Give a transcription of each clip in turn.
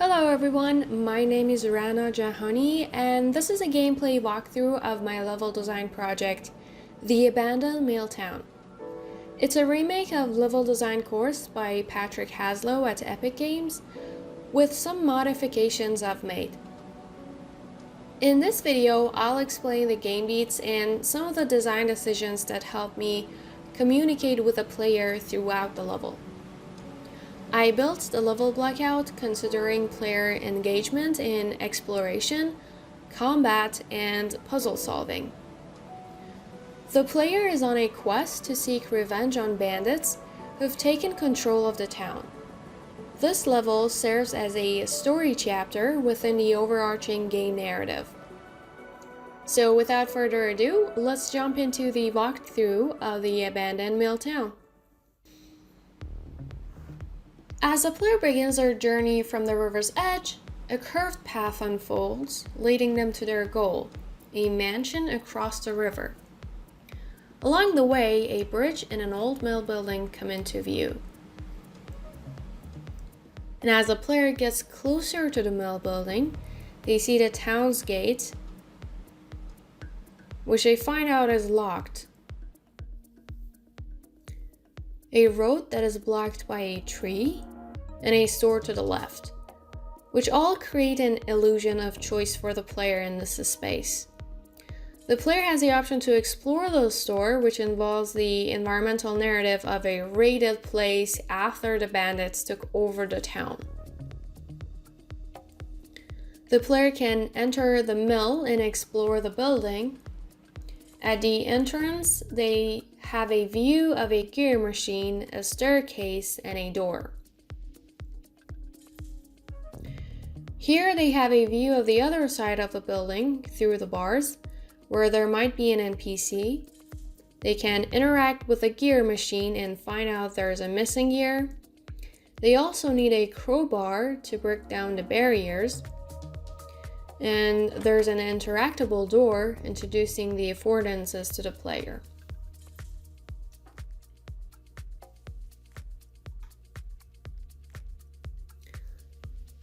Hello everyone, my name is Rana Jahani and this is a gameplay walkthrough of my level design project, The Abandoned Mill Town. It's a remake of level design course by Patrick Haslow at Epic Games, with some modifications I've made. In this video, I'll explain the game beats and some of the design decisions that help me communicate with the player throughout the level. I built the level blackout considering player engagement in exploration, combat, and puzzle solving. The player is on a quest to seek revenge on bandits who've taken control of the town. This level serves as a story chapter within the overarching game narrative. So without further ado, let's jump into the walkthrough of the Abandoned Mill Town. As the player begins their journey from the river's edge, a curved path unfolds, leading them to their goal, a mansion across the river. Along the way, a bridge and an old mill building come into view. And as the player gets closer to the mill building, they see the town's gate, which they find out is locked. A road that is blocked by a tree, and a store to the left, which all create an illusion of choice for the player in this space. The player has the option to explore the store, which involves the environmental narrative of a raided place after the bandits took over the town. The player can enter the mill and explore the building. At the entrance, they have a view of a gear machine, a staircase, and a door. Here they have a view of the other side of the building through the bars, where there might be an NPC. They can interact with the gear machine and find out there's a missing gear. They also need a crowbar to break down the barriers. And there's an interactable door introducing the affordances to the player.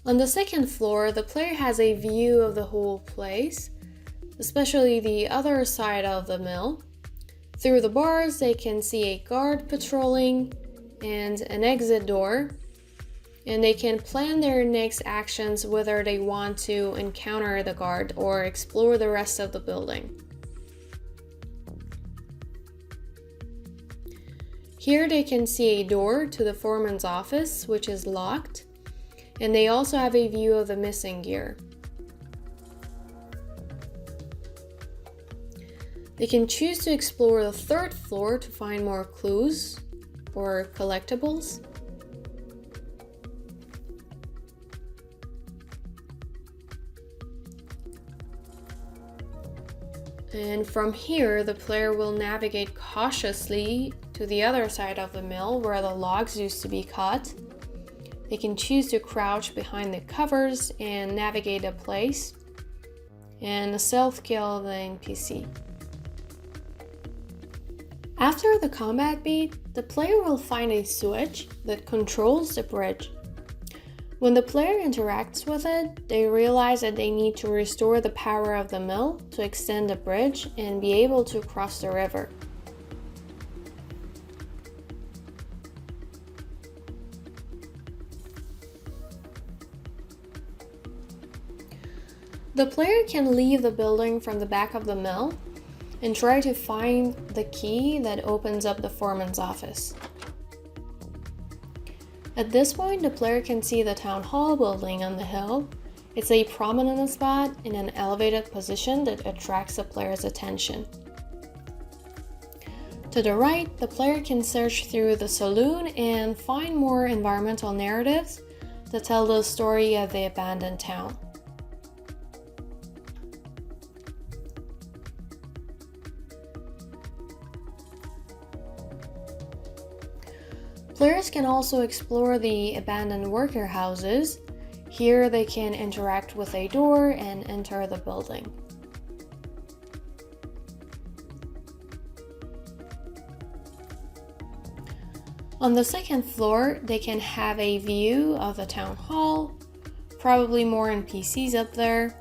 On the second floor, the player has a view of the whole place, especially the other side of the mill. Through the bars, they can see a guard patrolling and an exit door, and they can plan their next actions whether they want to encounter the guard or explore the rest of the building. Here they can see a door to the foreman's office, which is locked. And they also have a view of the missing gear. They can choose to explore the third floor to find more clues or collectibles. And from here, the player will navigate cautiously to the other side of the mill where the logs used to be cut. They can choose to crouch behind the covers and navigate a place, and self-kill the NPC. After the combat beat, the player will find a switch that controls the bridge. When the player interacts with it, they realize that they need to restore the power of the mill to extend the bridge and be able to cross the river. The player can leave the building from the back of the mill and try to find the key that opens up the foreman's office. At this point, the player can see the town hall building on the hill. It's a prominent spot in an elevated position that attracts the player's attention. To the right, the player can search through the saloon and find more environmental narratives that tell the story of the abandoned town. Players can also explore the abandoned worker houses. Here they can interact with a door and enter the building. On the second floor, they can have a view of the town hall. probably more NPCs up there.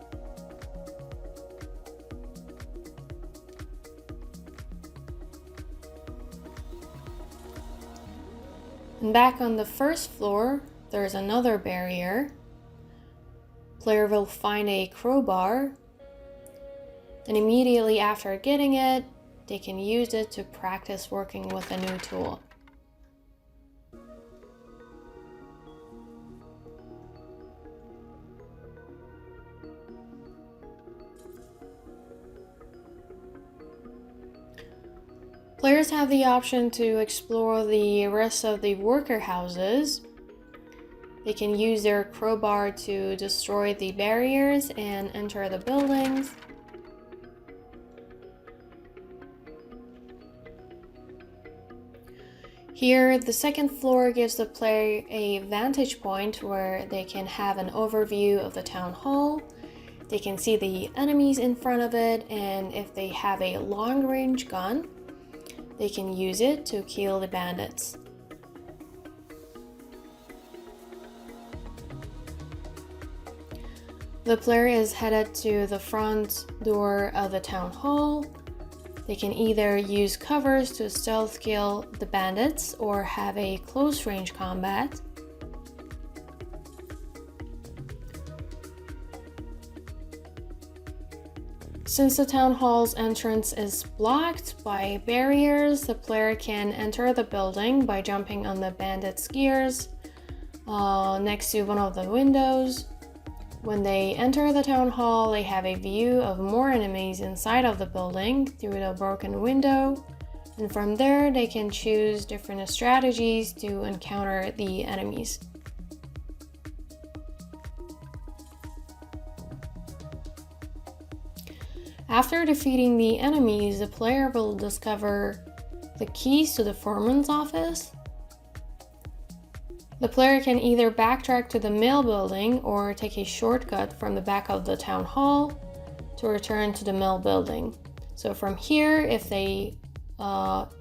And back on the first floor, there's another barrier. Player will find a crowbar, and immediately after getting it, they can use it to practice working with a new tool. Players have the option to explore the rest of the worker houses. They can use their crowbar to destroy the barriers and enter the buildings. Here, the second floor gives the player a vantage point where they can have an overview of the town hall. They can see the enemies in front of it, and if they have a long-range gun, they can use it to kill the bandits. The player is headed to the front door of the town hall. They can either use covers to stealth kill the bandits or have a close range combat. Since the town hall's entrance is blocked by barriers, the player can enter the building by jumping on the bandits' gears next to one of the windows. When they enter the town hall, they have a view of more enemies inside of the building through the broken window, and from there they can choose different strategies to encounter the enemies. After defeating the enemies, the player will discover the keys to the foreman's office. The player can either backtrack to the mail building or take a shortcut from the back of the town hall to return to the mail building. So from here, if they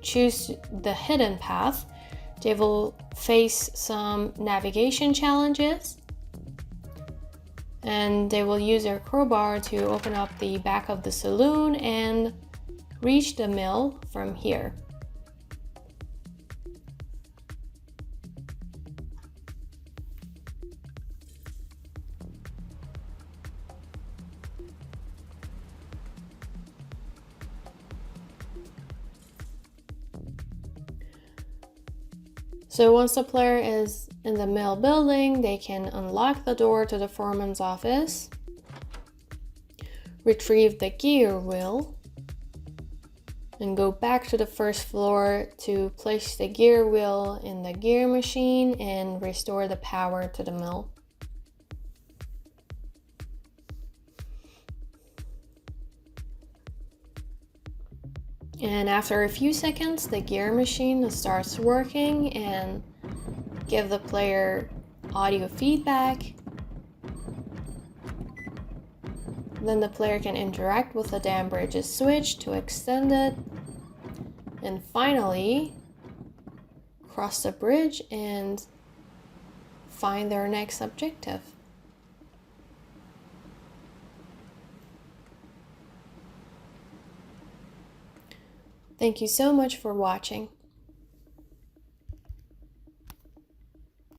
choose the hidden path, they will face some navigation challenges, and they will use their crowbar to open up the back of the saloon and reach the mill from here. So once the player is in the mill building, they can unlock the door to the foreman's office, retrieve the gear wheel, and go back to the first floor to place the gear wheel in the gear machine and restore the power to the mill. And after a few seconds, the gear machine starts working and give the player audio feedback. Then the player can interact with the dam bridge's switch to extend it. And finally, cross the bridge and find their next objective. Thank you so much for watching.